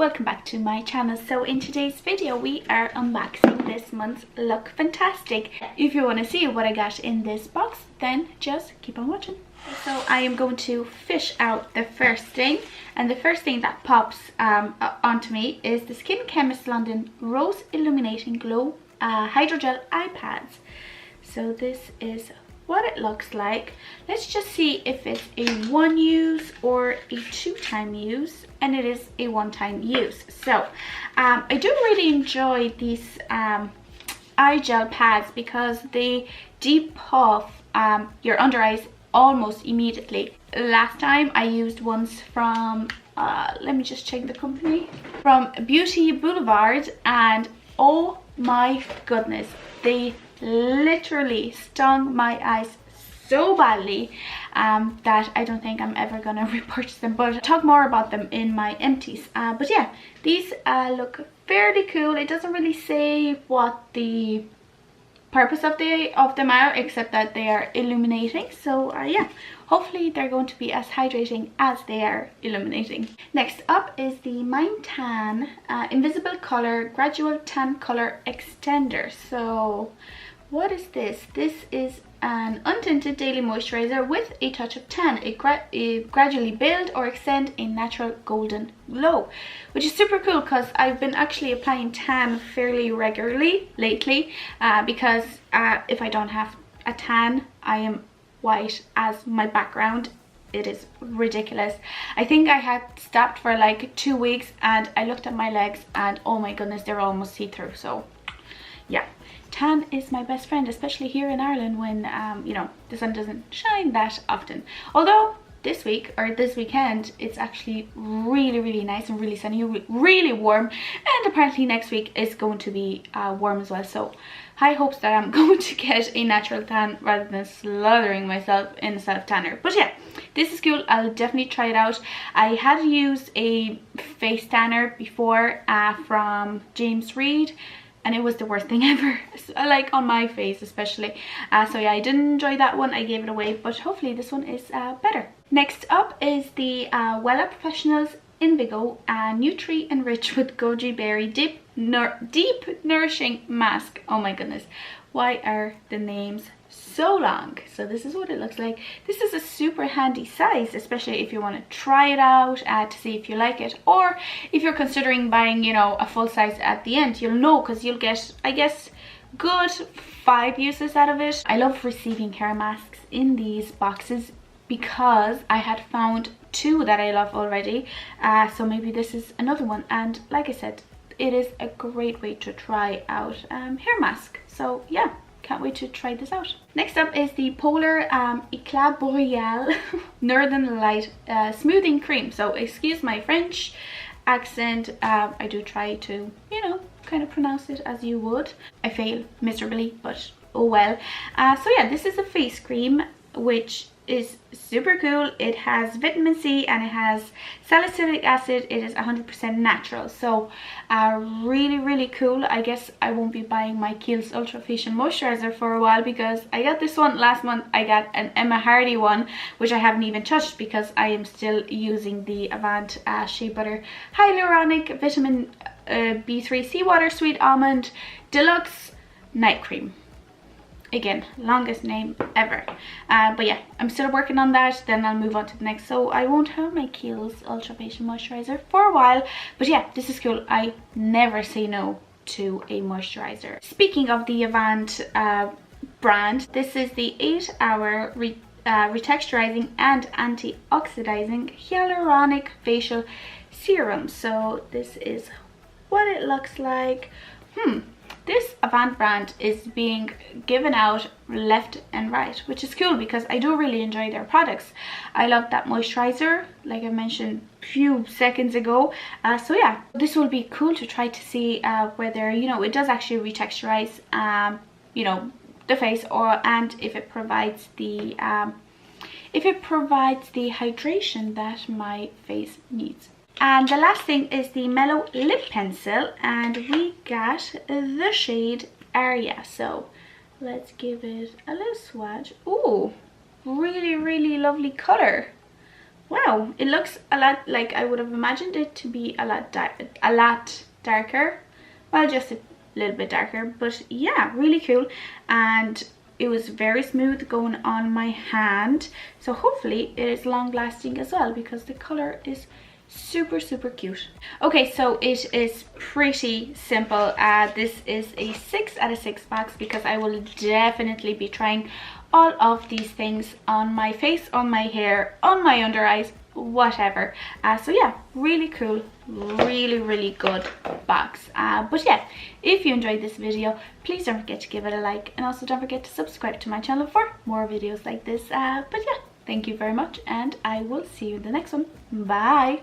welcome back to my channel. So in today's video we are unboxing this month's Look Fantastic. If you want to see what I got in this box, then just keep on watching. So I am going to fish out the first thing, and the first thing that pops onto me is the SkinChemists London Rose Illuminating Glow Hydrogel eye pads. So this is what it looks like. Let's just see if it's a one use or a 2-time use, and it is a 1-time use. So I do really enjoy these eye gel pads because they depuff your under eyes almost immediately. Last time I used ones from let me just check the company, from Beauty Boulevard, and oh my goodness, they literally stung my eyes so badly that I don't think I'm ever gonna repurchase them, but I'll talk more about them in my empties. But yeah, these look fairly cool. It doesn't really say what the purpose of them are, except that they are illuminating. So yeah, hopefully they're going to be as hydrating as they are illuminating. Next up is the MineTan Invisible Color Gradual Tan Color Extender. So what is this? This is an untinted daily moisturizer with a touch of tan. It gradually build or extend a natural golden glow, which is super cool because I've been actually applying tan fairly regularly lately because if I don't have a tan, I am white as my background. It is ridiculous. I think I had stopped for like 2 weeks and I looked at my legs and oh my goodness, they're almost see-through. So yeah, tan is my best friend, especially here in Ireland when you know, the sun doesn't shine that often. Although this week or this weekend it's actually really nice and really sunny, really warm, and apparently next week is going to be warm as well. So high hopes that I'm going to get a natural tan rather than slathering myself in a self tanner. But yeah, this is cool. I'll definitely try it out. I had used a face tanner before from James Read, and it was the worst thing ever, like on my face especially. So yeah, I didn't enjoy that one. I gave it away, but hopefully this one is better. Next up is the Wella Professionals Invigo Nutri Enriched with Goji Berry Deep Nourishing Mask. Oh my goodness, why are the names so long? So this is what it looks like. This is a super handy size, especially if you want to try it out to see if you like it, or if you're considering buying, you know, a full size at the end. You'll know because you'll get, I guess, good 5 uses out of it. I love receiving hair masks in these boxes because I had found 2 that I love already, so maybe this is another one. And like I said, it is a great way to try out hair mask. So yeah, can't wait to try this out. Next up is the Polaar Eclat Boreal Northern Light Smoothing Cream. So excuse my French accent. I do try to, you know, kind of pronounce it as you would. I fail miserably, but oh well. So yeah, this is a face cream which is super cool. It has vitamin C and it has salicylic acid. It is 100% natural, so really cool. I guess I won't be buying my Kiehl's Ultra Facial Moisturizer for a while because I got this one last month. I got an Emma Hardy one, which I haven't even touched because I am still using the Avant Shea Butter Hyaluronic Vitamin B3 Seawater Sweet Almond Deluxe Night Cream. Again, longest name ever. But yeah, I'm still working on that. Then I'll move on to the next. So I won't have my Kiehl's Ultra Facial Moisturizer for a while. But yeah, this is cool. I never say no to a moisturizer. Speaking of the Avant brand, this is the 8-hour Retexturising and Anti-Oxidising Hyaluronic Facial Serum. So this is what it looks like. This Avant brand is being given out left and right, which is cool because I do really enjoy their products. I love that moisturizer, like I mentioned a few seconds ago. So yeah, this will be cool to try to see whether, you know, it does actually retexturize, you know, the face, or and if it provides the hydration that my face needs. And the last thing is the Mellow lip pencil, and we got the shade Aria. So let's give it a little swatch. Ooh, really lovely color. wow, it looks a lot like I would have imagined it to be a lot darker. Well, just a little bit darker, but yeah, really cool. And it was very smooth going on my hand, so hopefully it is long lasting as well, because the color is super cute. Okay, so it is pretty simple. This is a 6 out of 6 box, because I will definitely be trying all of these things on my face, on my hair, on my under eyes, whatever. So yeah, really cool, really good box. But yeah, if you enjoyed this video, please don't forget to give it a like, and also don't forget to subscribe to my channel for more videos like this. But yeah, thank you very much, and I will see you in the next one. Bye.